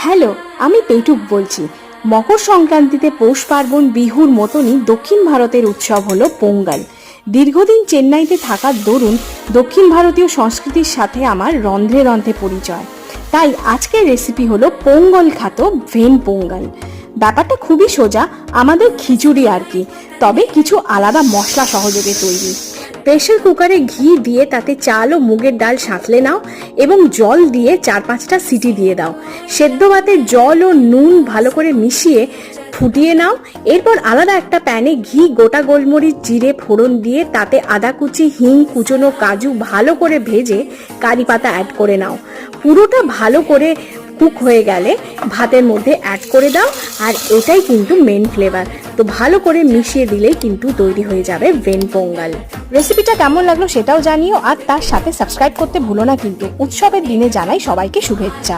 Hello, আমি পেটুক বলছি। মকর সংক্রান্তিতে পৌষ পার্বণ বিহুর মতনই দক্ষিণ ভারতের উৎসব হলো পোঙ্গল। দীর্ঘদিন চেন্নাইতে থাকার দরুন দক্ষিণ ভারতীয় সংস্কৃতির সাথে আমার রন্ধ্রে রন্ধ্রে পরিচয়। তাই আজকের রেসিপি হলো পোঙ্গল খাতো ভেন পোঙ্গল। ব্যাপারটা খুবই সোজা, আমাদের খিচুড়ি আর কি, তবে কিছু আলাদা মশলা সহযোগে তৈরি। প্রেসার কুকারে ঘি দিয়ে তাতে চাল ও মুগের ডাল সাঁতলে নাও এবং জল দিয়ে 4-5টা সিটি দিয়ে দাও। সেদ্ধ ভাতের জল ও নুন ভালো করে মিশিয়ে ফুটিয়ে নাও। এরপর আলাদা একটা প্যানে ঘি, গোটা গোলমরিচ, জিরে ফোড়ন দিয়ে তাতে আদা কুচি, হিং, কুচনো কাজু ভালো করে ভেজে কারি পাতা অ্যাড করে নাও। পুরোটা ভালো করে কুক হয়ে গেলে ভাতের মধ্যে অ্যাড করে দাও, আর এটাই কিন্তু মেন ফ্লেভার। তো ভালো করে মিশিয়ে দিলেই কিন্তু তৈরি হয়ে যাবে ভেন পোঙ্গল। রেসিপিটা কেমন লাগলো সেটাও জানিও, আর তার সাথে সাবস্ক্রাইব করতে ভুলো না কিন্তু। উৎসবের দিনে জানাই সবাইকে শুভেচ্ছা।